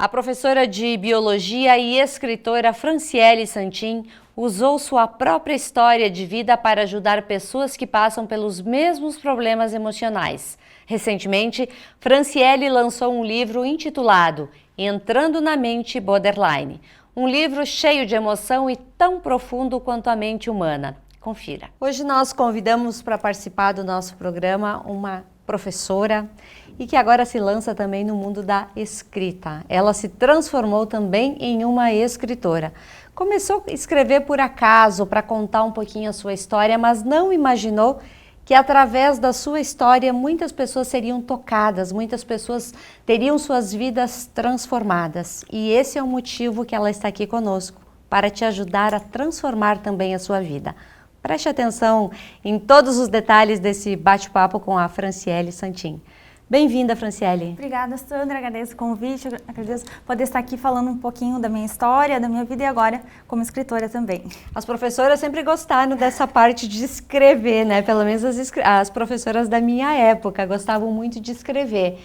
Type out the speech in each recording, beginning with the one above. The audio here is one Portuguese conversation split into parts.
A professora de biologia e escritora Franciele Santin usou sua própria história de vida para ajudar pessoas que passam pelos mesmos problemas emocionais. Recentemente, Franciele lançou um livro intitulado Entrando na Mente Borderline, um livro cheio de emoção e tão profundo quanto a mente humana. Confira. Hoje nós convidamos para participar do nosso programa uma professora e que agora se lança também no mundo da escrita. Ela se transformou também em uma escritora. Começou a escrever por acaso para contar um pouquinho a sua história, mas não imaginou que através da sua história muitas pessoas seriam tocadas, muitas pessoas teriam suas vidas transformadas. E esse é o motivo que ela está aqui conosco, para te ajudar a transformar também a sua vida. Preste atenção em todos os detalhes desse bate-papo com a Franciele Santin. Bem-vinda, Franciele. Obrigada, Sandra. Agradeço o convite, agradeço poder estar aqui falando um pouquinho da minha história, da minha vida e agora como escritora também. As professoras sempre gostaram dessa parte de escrever, né? Pelo menos as professoras da minha época gostavam muito de escrever.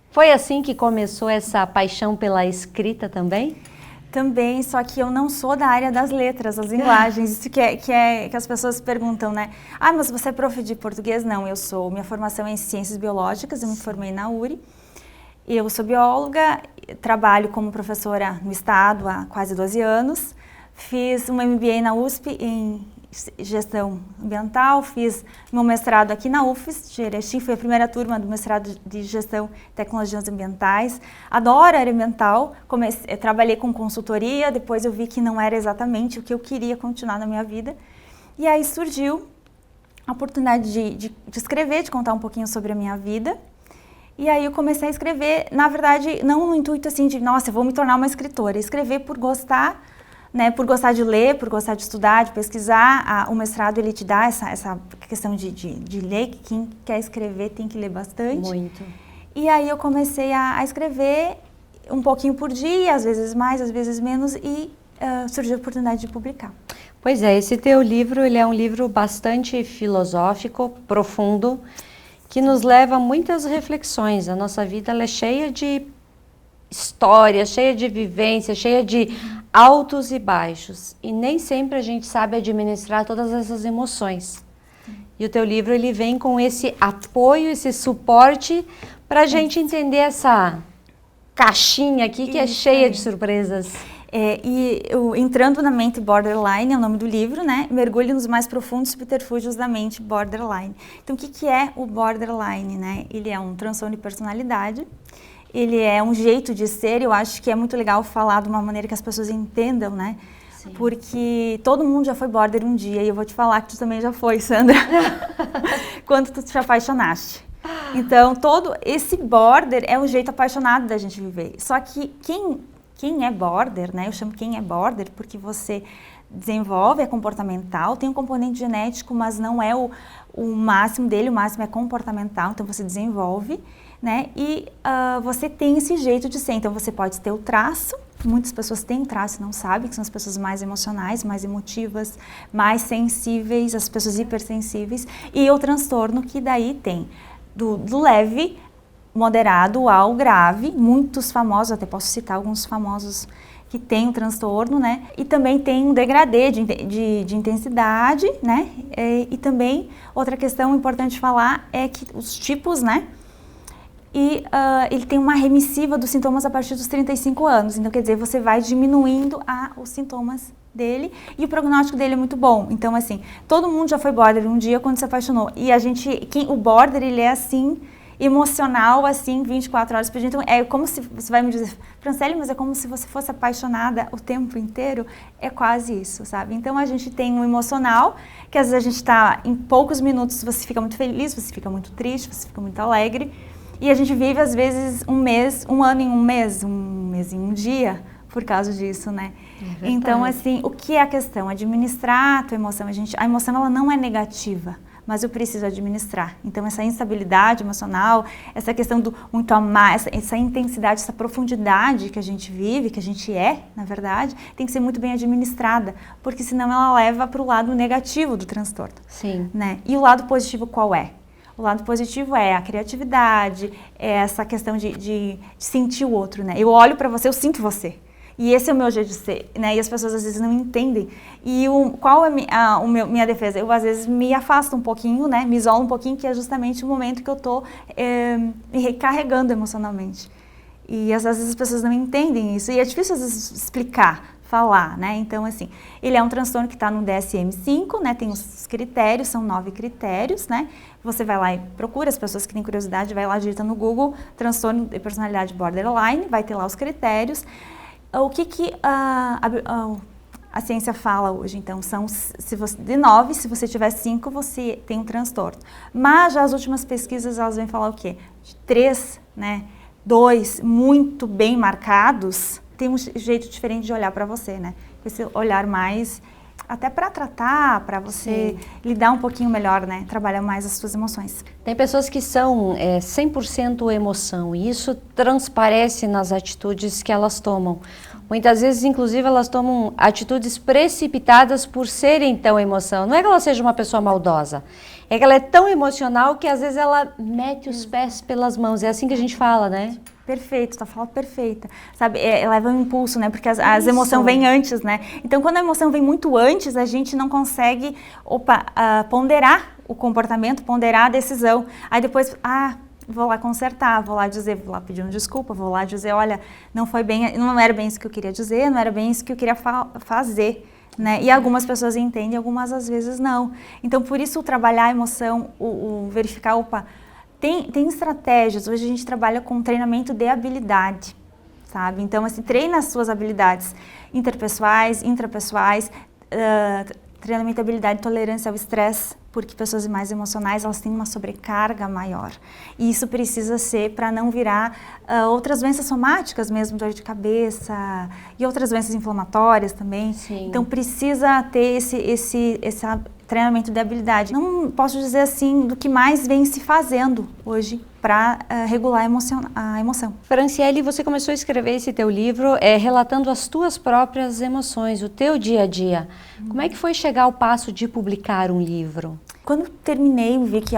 Foi assim que começou essa paixão pela escrita também? Também, só que eu não sou da área das letras, das linguagens, isso que as pessoas perguntam, né? Ah, mas você é prof de português? Não, minha formação é em ciências biológicas, eu me formei na URI. Eu sou bióloga, trabalho como professora no estado há quase 12 anos. Fiz um MBA na USP em gestão ambiental, fiz meu mestrado aqui na UFES de Erechim, fui a primeira turma do mestrado de gestão e tecnologias ambientais. Adoro área ambiental, trabalhei com consultoria, depois eu vi que não era exatamente o que eu queria continuar na minha vida. E aí surgiu a oportunidade de escrever, de contar um pouquinho sobre a minha vida. E aí eu comecei a escrever, na verdade, não no intuito assim de, nossa, eu vou me tornar uma escritora, escrever por gostar, né, por gostar de ler, por gostar de estudar, de pesquisar. O mestrado ele te dá essa questão de ler, que quem quer escrever tem que ler bastante. Muito. E aí eu comecei a escrever um pouquinho por dia, às vezes mais, às vezes menos, e surgiu a oportunidade de publicar. Pois é, esse teu livro ele é um livro bastante filosófico, profundo, que nos leva a muitas reflexões. A nossa vida ela é cheia de história, cheia de vivência, cheia de altos e baixos. E nem sempre a gente sabe administrar todas essas emoções. E o teu livro ele vem com esse apoio, esse suporte para a gente entender essa caixinha aqui que é cheia de surpresas. Entrando na Mente Borderline é o nome do livro, né? Mergulhe nos mais profundos subterfúgios da mente borderline. Então, o que é o borderline, né? Ele é um transtorno de personalidade. Ele é um jeito de ser, eu acho que é muito legal falar de uma maneira que as pessoas entendam, né? Sim. Porque todo mundo já foi border um dia, e eu vou te falar que tu também já foi, Sandra, quando tu te apaixonaste. Então, todo esse border é um jeito apaixonado da gente viver. Só que quem é border, né? Eu chamo quem é border porque você desenvolve, é comportamental, tem um componente genético, mas não é o máximo dele, o máximo é comportamental, então você desenvolve, né? E você tem esse jeito de ser, então você pode ter o traço, muitas pessoas têm traço e não sabem, que são as pessoas mais emocionais, mais emotivas, mais sensíveis, as pessoas hipersensíveis, e o transtorno que daí tem do leve, moderado ao grave, muitos famosos, até posso citar alguns famosos que tem o transtorno, né? E também tem um degradê de intensidade, né? E também, outra questão importante de falar é que os tipos, né? E ele tem uma remissiva dos sintomas a partir dos 35 anos. Então, quer dizer, você vai diminuindo os sintomas dele e o prognóstico dele é muito bom. Então, assim, todo mundo já foi border um dia quando se apaixonou. E o border, ele é assim, emocional, assim, 24 horas por dia. Então, é como se, você vai me dizer, Franciele, mas é como se você fosse apaixonada o tempo inteiro. É quase isso, sabe? Então, a gente tem um emocional, que às vezes a gente está, em poucos minutos, você fica muito feliz, você fica muito triste, você fica muito alegre. E a gente vive, às vezes, um ano em um mês em um dia, por causa disso, né? É então, assim, o que é a questão? Administrar a tua emoção. A emoção, ela não é negativa, mas eu preciso administrar. Então, essa instabilidade emocional, essa questão do muito amar, essa intensidade, essa profundidade que a gente vive, que a gente é, na verdade, tem que ser muito bem administrada, porque senão ela leva para o lado negativo do transtorno. Sim. Né? E o lado positivo qual é? O lado positivo é a criatividade, é essa questão de sentir o outro, né? Eu olho para você, eu sinto você. E esse é o meu jeito de ser, né? E as pessoas às vezes não entendem. E qual é minha defesa? Eu às vezes me afasto um pouquinho, né? Me isolo um pouquinho, que é justamente o momento que eu tô me recarregando emocionalmente. E às vezes as pessoas não entendem isso. E é difícil às vezes explicar, falar, né? Então, assim, ele é um transtorno que está no DSM-5, né? Tem os critérios, são 9 critérios, né? Você vai lá e procura, as pessoas que têm curiosidade, vai lá, digita no Google, transtorno de personalidade borderline, vai ter lá os critérios. O que a ciência fala hoje? Então, são de 9, se você tiver 5, você tem um transtorno. Mas já as últimas pesquisas, elas vêm falar o quê? De 3, né? 2 muito bem marcados, tem um jeito diferente de olhar para você, né? Esse olhar mais, até para tratar, para você lidar um pouquinho melhor, né? Trabalhar mais as suas emoções. Tem pessoas que são 100% emoção e isso transparece nas atitudes que elas tomam. Muitas vezes, inclusive, elas tomam atitudes precipitadas por serem tão emoção. Não é que ela seja uma pessoa maldosa, é que ela é tão emocional que às vezes ela mete os pés pelas mãos. É assim que a gente fala, né? Perfeito, tá falando perfeita. Sabe, leva um impulso, né? Porque as emoções vêm antes, né? Então, quando a emoção vem muito antes, a gente não consegue ponderar o comportamento, ponderar a decisão. Aí depois, vou lá consertar, vou lá pedir uma desculpa, vou lá dizer, olha, não era bem isso que eu queria dizer, não era bem isso que eu queria fazer. Né? E algumas pessoas entendem, algumas às vezes não. Então, por isso, trabalhar a emoção, verificar, tem estratégias. Hoje a gente trabalha com treinamento de habilidade, sabe? Então, assim, treina as suas habilidades interpessoais, intrapessoais, treinamento de habilidade de tolerância ao estresse, porque pessoas mais emocionais, elas têm uma sobrecarga maior. E isso precisa ser para não virar outras doenças somáticas mesmo, dor de cabeça e outras doenças inflamatórias também. Sim. Então, precisa ter esse treinamento de habilidade. Não posso dizer assim do que mais vem se fazendo hoje para regular a emoção. Franciele, você começou a escrever esse teu livro relatando as tuas próprias emoções, o teu dia a dia. Como é que foi chegar ao passo de publicar um livro? Quando terminei, eu vi que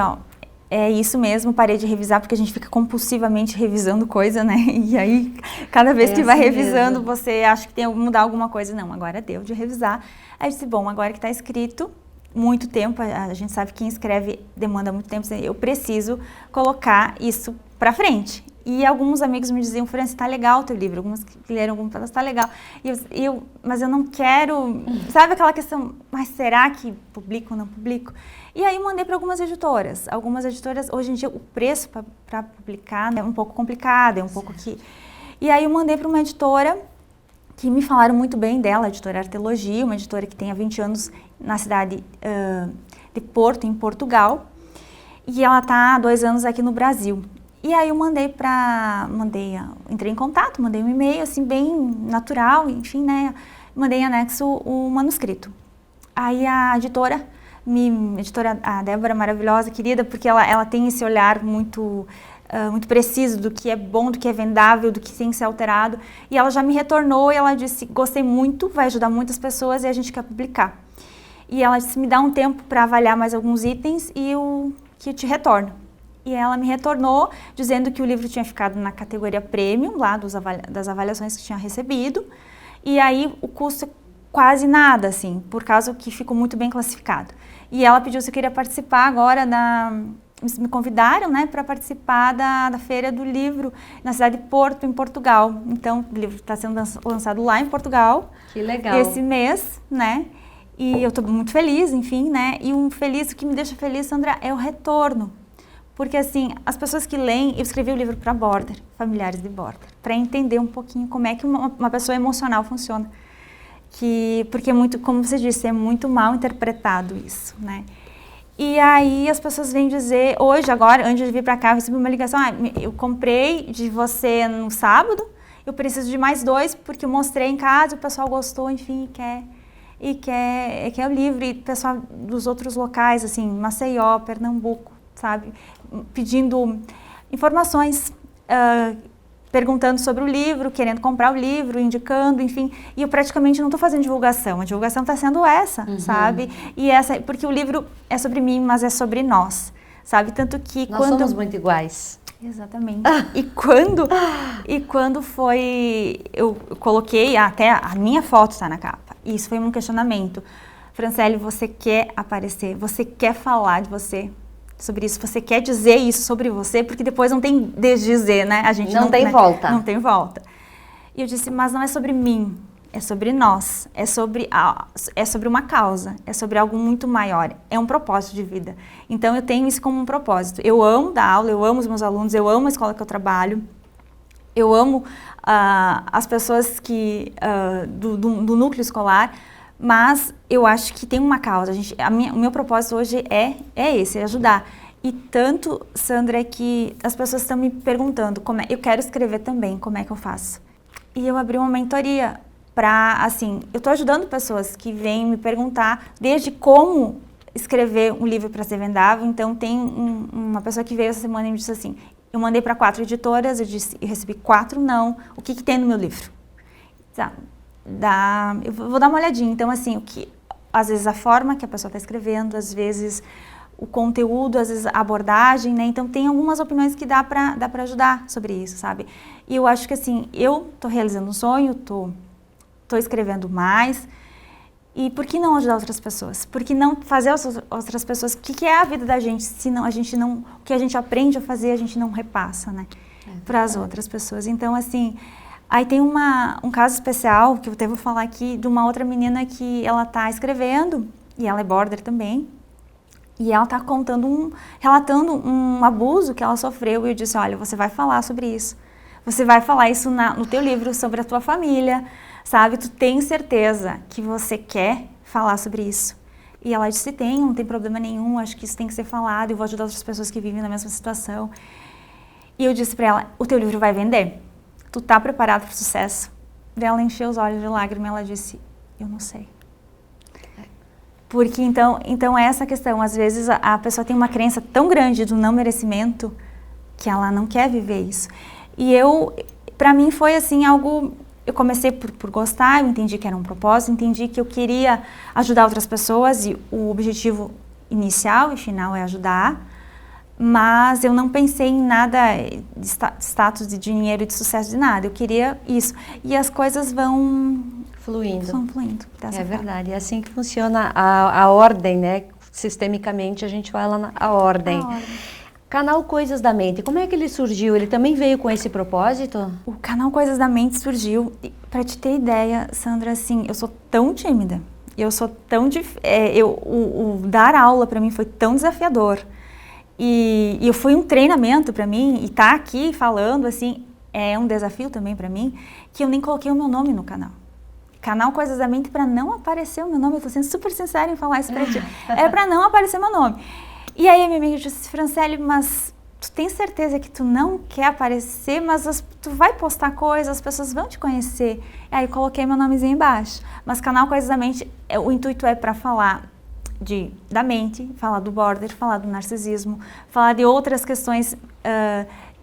é isso mesmo, parei de revisar, porque a gente fica compulsivamente revisando coisa, né? E aí, cada vez que vai assim revisando, mesmo. você acha que tem que mudar alguma coisa. Não, agora deu de revisar. Aí eu disse, bom, agora que está escrito, muito tempo, a gente sabe que quem escreve demanda muito tempo, eu preciso colocar isso para frente. E alguns amigos me diziam, Franci, tá legal o teu livro, alguns que leram algum pedaço, tá legal. Mas eu não quero, sabe aquela questão, mas será que publico ou não publico? E aí mandei para algumas editoras. Algumas editoras, hoje em dia, o preço para publicar é um pouco complicado, é um pouco que... E aí eu mandei para uma editora que me falaram muito bem dela, a editora Artelogia, uma editora que tem há 20 anos na cidade de Porto, em Portugal. E ela está há 2 anos aqui no Brasil. E aí eu entrei em contato, mandei um e-mail, assim, bem natural, enfim, né, mandei em anexo o manuscrito. Aí a editora, a Débora, maravilhosa, querida, porque ela tem esse olhar muito preciso do que é bom, do que é vendável, do que tem que ser alterado, e ela já me retornou e ela disse, gostei muito, vai ajudar muitas pessoas e a gente quer publicar. E ela disse, me dá um tempo para avaliar mais alguns itens e que eu te retorno. E ela me retornou dizendo que o livro tinha ficado na categoria premium, lá das avaliações que tinha recebido. E aí o custo é quase nada, assim, por causa que ficou muito bem classificado. E ela pediu se eu queria participar agora me convidaram, né, para participar da Feira do Livro na cidade de Porto, em Portugal. Então, o livro está sendo lançado lá em Portugal. Que legal. Esse mês, né? E eu estou muito feliz, enfim, né? E o que me deixa feliz, Sandra, é o retorno. Porque, assim, as pessoas que leem, eu escrevi o livro para border, familiares de border, para entender um pouquinho como é que uma pessoa emocional funciona. Porque é muito, como você disse, é muito mal interpretado isso, né? E aí as pessoas vêm dizer, hoje, agora, antes de vir para cá, eu recebi uma ligação, eu comprei de você no sábado, eu preciso de mais 2, porque eu mostrei em casa, o pessoal gostou, enfim, quer o livro. E o pessoal dos outros locais, assim, Maceió, Pernambuco, sabe, pedindo informações, perguntando sobre o livro, querendo comprar o livro, indicando, enfim, e eu praticamente não estou fazendo divulgação, a divulgação está sendo essa, sabe, porque o livro é sobre mim, mas é sobre nós, sabe? Tanto que Nós somos muito iguais. Exatamente. E quando foi, eu coloquei, até a minha foto está na capa, e isso foi um questionamento. Franciele, você quer aparecer, você quer falar de você sobre isso, você quer dizer isso sobre você, porque depois não tem desdizer, né? A gente não tem, né, volta. Não tem volta. E eu disse, mas não é sobre mim, é sobre nós, é sobre uma causa, é sobre algo muito maior, é um propósito de vida. Então eu tenho isso como um propósito. Eu amo dar aula, eu amo os meus alunos, eu amo a escola que eu trabalho, eu amo as pessoas do núcleo escolar, mas eu acho que tem uma causa. O meu propósito hoje é esse, é ajudar. E tanto, Sandra, que as pessoas estão me perguntando, eu quero escrever também, como é que eu faço? E eu abri uma mentoria eu estou ajudando pessoas que vêm me perguntar desde como escrever um livro para ser vendável. Então, tem uma pessoa que veio essa semana e me disse assim, eu mandei para 4 editoras, eu recebi 4 não, o que tem no meu livro? Eu vou dar uma olhadinha. Então, assim, às vezes a forma que a pessoa está escrevendo, às vezes o conteúdo, às vezes a abordagem, né? Então, tem algumas opiniões que dá para ajudar sobre isso, sabe? E eu acho que, assim, eu estou realizando um sonho, estou escrevendo mais, e por que não ajudar outras pessoas? Por que não fazer as outras pessoas? O que é a vida da gente, se não, o que a gente aprende a fazer, a gente não repassa, né? Para as outras pessoas. Então, assim, aí tem um caso especial, que eu até vou falar aqui, de uma outra menina que ela está escrevendo, e ela é border também, e ela está relatando um abuso que ela sofreu, e eu disse, olha, você vai falar sobre isso. Você vai falar isso no teu livro, sobre a tua família, sabe? Tu tem certeza que você quer falar sobre isso? E ela disse, não tem problema nenhum, acho que isso tem que ser falado, eu vou ajudar outras pessoas que vivem na mesma situação. E eu disse para ela, o teu livro vai vender? Tu tá preparado para o sucesso? Daí ela encheu os olhos de lágrimas e ela disse, eu não sei. Porque então é essa questão, às vezes a pessoa tem uma crença tão grande do não merecimento que ela não quer viver isso. E para mim foi assim algo, eu comecei por gostar, eu entendi que era um propósito, entendi que eu queria ajudar outras pessoas e o objetivo inicial e final é ajudar, mas eu não pensei em nada de status, de dinheiro, de sucesso, de nada, eu queria isso. E as coisas vão fluindo. É verdade, é assim que funciona a ordem, né? Sistemicamente a gente vai lá na ordem. Canal Coisas da Mente, como é que ele surgiu? Ele também veio com esse propósito? O canal Coisas da Mente surgiu, para te ter ideia, Sandra, assim, eu sou tão tímida, eu sou tão o dar aula para mim foi tão desafiador, e eu fui um treinamento para mim, e estar aqui falando, assim, é um desafio também para mim, que eu nem coloquei o meu nome no canal. Canal Coisas da Mente para não aparecer o meu nome, eu tô sendo super sincera em falar isso para ti, é para não aparecer meu nome. E aí a minha amiga disse, Franciele, mas tu tem certeza que tu não quer aparecer, mas tu vai postar coisas, as pessoas vão te conhecer. E aí eu coloquei meu nomezinho embaixo. Mas Canal Coisas da Mente, o intuito é para falar da mente, falar do border, falar do narcisismo, falar de outras questões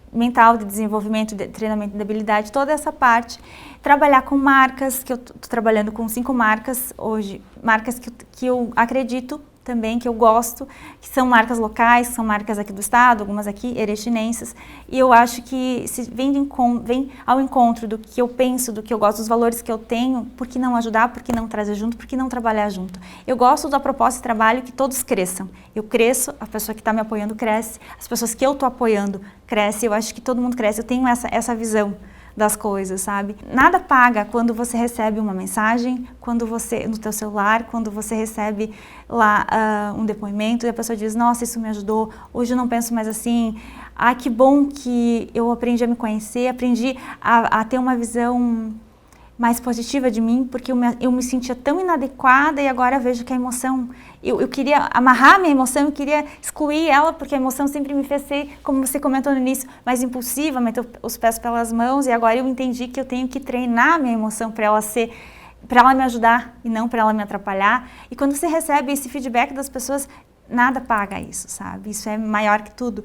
mental, de desenvolvimento, de treinamento de habilidade, toda essa parte. Trabalhar com marcas, que eu estou trabalhando com 5 marcas hoje, marcas que eu acredito também, que eu gosto, que são marcas locais, que são marcas aqui do estado, algumas aqui, erechinenses, e eu acho que se vem ao encontro do que eu penso, do que eu gosto, dos valores que eu tenho, por que não ajudar, por que não trazer junto, por que não trabalhar junto? Eu gosto da proposta de trabalho que todos cresçam. Eu cresço, a pessoa que está me apoiando cresce, as pessoas que eu estou apoiando crescem, eu acho que todo mundo cresce, eu tenho essa visão das coisas, sabe? Nada paga quando você recebe uma mensagem, quando você, no teu celular, quando você recebe lá um depoimento e a pessoa diz, nossa, isso me ajudou, hoje eu não penso mais assim, que bom que eu aprendi a me conhecer, aprendi a ter uma visão mais positiva de mim, porque eu me sentia tão inadequada e agora vejo que a emoção, eu queria amarrar a minha emoção, eu queria excluir ela, porque a emoção sempre me fez ser, como você comentou no início, mais impulsiva, meter os pés pelas mãos, e agora eu entendi que eu tenho que treinar a minha emoção para ela me ajudar e não para ela me atrapalhar. E quando você recebe esse feedback das pessoas, nada paga isso, sabe? Isso é maior que tudo.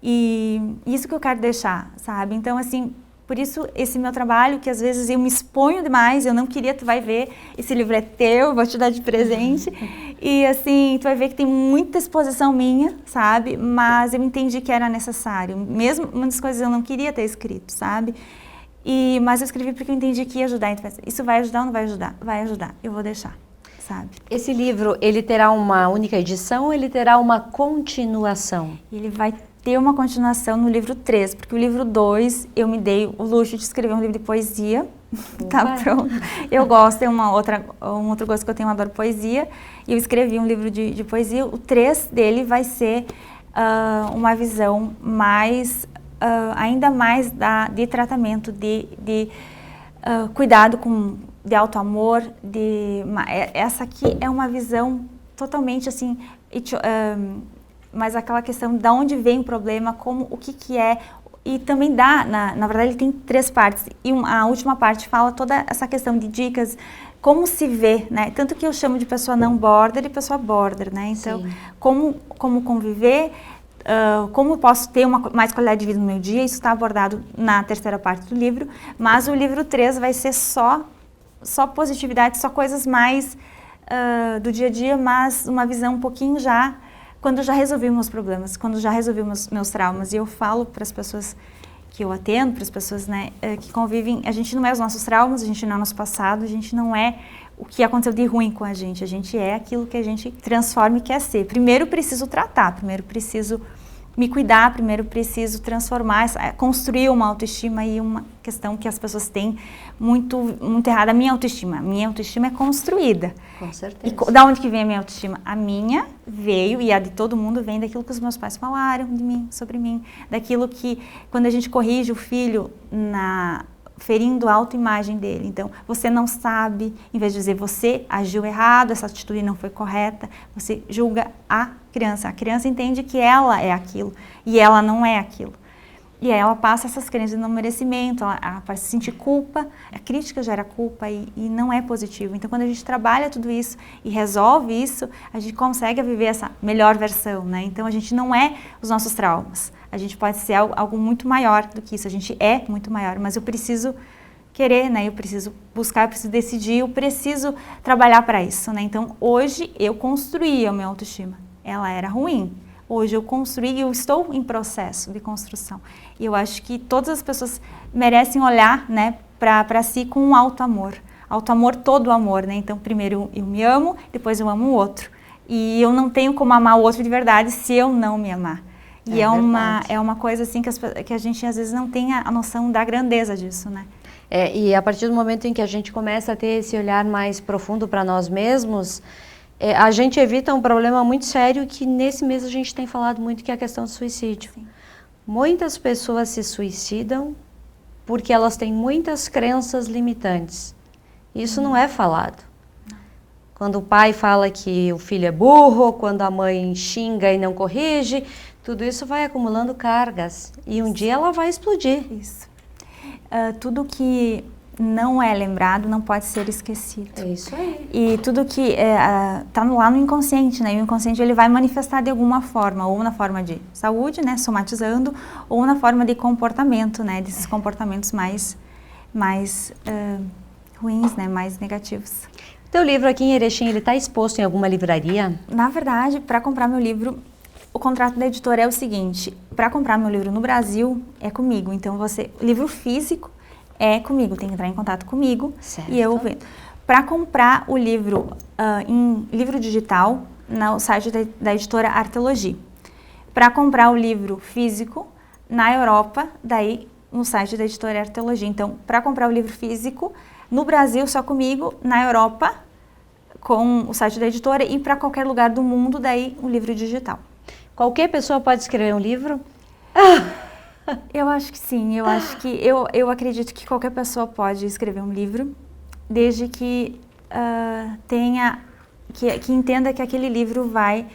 E isso que eu quero deixar, sabe? Então, assim, Por isso, esse meu trabalho, que às vezes eu me exponho demais, eu não queria, tu vai ver, esse livro é teu, vou te dar de presente. E assim, tu vai ver que tem muita exposição minha, sabe? Mas eu entendi que era necessário. Mesmo muitas coisas eu não queria ter escrito, sabe? Mas eu escrevi porque eu entendi que ia ajudar. Então, isso vai ajudar ou não vai ajudar? Vai ajudar, eu vou deixar, sabe? Esse livro, ele terá uma única edição ou ele terá uma continuação? Ele vai ter uma continuação no livro 3, porque o livro 2 eu me dei o luxo de escrever um livro de poesia. Tá pronto. Eu gosto, é um outro gosto que eu tenho, eu adoro poesia. E eu escrevi um livro de poesia. O 3 dele vai ser uma visão mais, ainda mais de tratamento, de cuidado de auto-amor. Essa aqui é uma visão totalmente assim, mas aquela questão de onde vem o problema, o que é. E também na verdade ele tem 3 partes, e a última parte fala toda essa questão de dicas, como se vê, né? Tanto que eu chamo de pessoa não border e pessoa border, né? Então, como conviver, como eu posso ter mais qualidade de vida no meu dia, isso está abordado na 3ª parte do livro, mas o livro 3 vai ser só positividade, só coisas mais do dia a dia, mas uma visão um pouquinho já, quando eu já resolvi meus problemas, quando eu já resolvi meus traumas. E eu falo para as pessoas que eu atendo, para as pessoas, né, que convivem, a gente não é os nossos traumas, a gente não é o nosso passado, a gente não é o que aconteceu de ruim com a gente é aquilo que a gente transforma e quer ser. Primeiro preciso tratar, primeiro preciso me cuidar, primeiro preciso transformar, construir uma autoestima, e uma questão que as pessoas têm muito errada, a minha autoestima é construída. Com certeza. E da onde que vem a minha autoestima? A minha veio, e a de todo mundo vem daquilo que os meus pais falaram de mim, sobre mim, daquilo que, quando a gente corrige o filho ferindo a autoimagem dele. Então, você não sabe, em vez de dizer você agiu errado, essa atitude não foi correta, você julga a criança. A criança entende que ela é aquilo e ela não é aquilo. E aí ela passa essas crenças de não merecimento, ela passa a sentir culpa, a crítica gera culpa e não é positivo. Então, quando a gente trabalha tudo isso e resolve isso, a gente consegue viver essa melhor versão, né? Então, a gente não é os nossos traumas. A gente pode ser algo muito maior do que isso, a gente é muito maior, mas eu preciso querer, né? Eu preciso buscar, eu preciso decidir, eu preciso trabalhar para isso, né? Então, hoje eu construí a minha autoestima. Ela era ruim. Hoje eu construí e eu estou em processo de construção. E eu acho que todas as pessoas merecem olhar, né, para si com um alto amor. Alto amor, todo amor, né? Então, primeiro eu me amo, depois eu amo o outro. E eu não tenho como amar o outro de verdade se eu não me amar. E é uma coisa assim que a gente às vezes não tem a noção da grandeza disso, né? E a partir do momento em que a gente começa a ter esse olhar mais profundo para nós mesmos, a gente evita um problema muito sério que nesse mês a gente tem falado muito, que é a questão do suicídio. Sim. Muitas pessoas se suicidam porque elas têm muitas crenças limitantes. Isso não é falado. Não. Quando o pai fala que o filho é burro, quando a mãe xinga e não corrige, tudo isso vai acumulando cargas e um dia ela vai explodir. Isso. Tudo que não é lembrado não pode ser esquecido. É isso aí. E tudo que está lá no inconsciente, né? E o inconsciente ele vai manifestar de alguma forma, ou na forma de saúde, né? Somatizando, ou na forma de comportamento, né? Desses comportamentos mais ruins, né? Mais negativos. Teu livro aqui em Erechim, ele está exposto em alguma livraria? Na verdade, para comprar meu livro, o contrato da editora é o seguinte: para comprar meu livro no Brasil é comigo. Então livro físico é comigo, tem que entrar em contato comigo. Certo. E eu vendo. Para comprar o livro em livro digital, no site da editora Arteologia. Para comprar o livro físico na Europa, daí no site da editora Arteologia. Então, para comprar o livro físico no Brasil só comigo, na Europa com o site da editora, e para qualquer lugar do mundo, daí o livro digital. Qualquer pessoa pode escrever um livro? Eu acho que sim, eu acredito que qualquer pessoa pode escrever um livro, desde que que entenda que aquele livro vai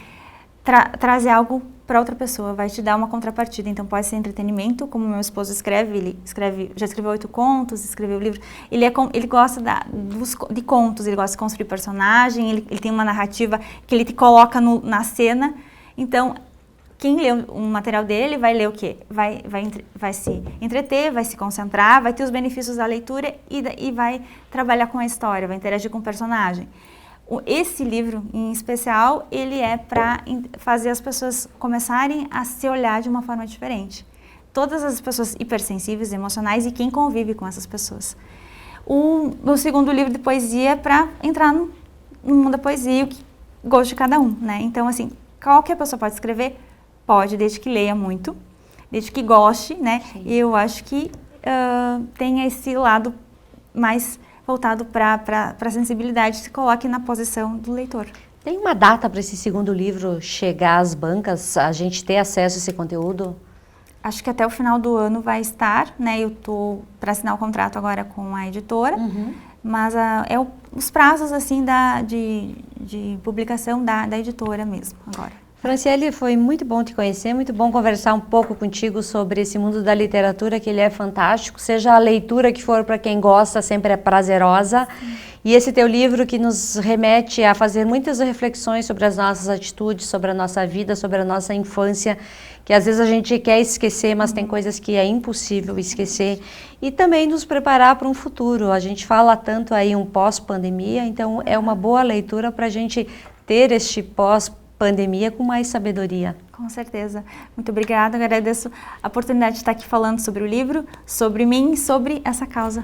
trazer algo para outra pessoa, vai te dar uma contrapartida. Então pode ser entretenimento, como meu esposo escreve, já escreveu 8 contos, escreveu livro, ele gosta de contos, ele gosta de construir personagem, ele tem uma narrativa que ele te coloca na cena. Então, quem lê o material dele vai ler o quê? Vai se entreter, vai se concentrar, vai ter os benefícios da leitura e vai trabalhar com a história, vai interagir com o personagem. Esse livro, em especial, ele é para fazer as pessoas começarem a se olhar de uma forma diferente. Todas as pessoas hipersensíveis, emocionais e quem convive com essas pessoas. O segundo livro de poesia é para entrar no mundo da poesia, o que gosto de cada um, né? Então, assim, qualquer pessoa pode escrever? Pode, desde que leia muito, desde que goste, né? Sim. E eu acho que tenha esse lado mais voltado para a sensibilidade, se coloque na posição do leitor. Tem uma data para esse segundo livro chegar às bancas, a gente ter acesso a esse conteúdo? Acho que até o final do ano vai estar, né? Eu estou para assinar o contrato agora com a editora, mas os prazos assim de publicação da editora mesmo agora. Franciele, foi muito bom te conhecer, muito bom conversar um pouco contigo sobre esse mundo da literatura, que ele é fantástico, seja a leitura que for para quem gosta, sempre é prazerosa. E esse teu livro que nos remete a fazer muitas reflexões sobre as nossas atitudes, sobre a nossa vida, sobre a nossa infância, que às vezes a gente quer esquecer, mas tem coisas que é impossível esquecer. E também nos preparar para um futuro. A gente fala tanto aí um pós-pandemia, então é uma boa leitura para a gente ter este pós-pandemia com mais sabedoria. Com certeza. Muito obrigada. Agradeço a oportunidade de estar aqui falando sobre o livro, sobre mim e sobre essa causa.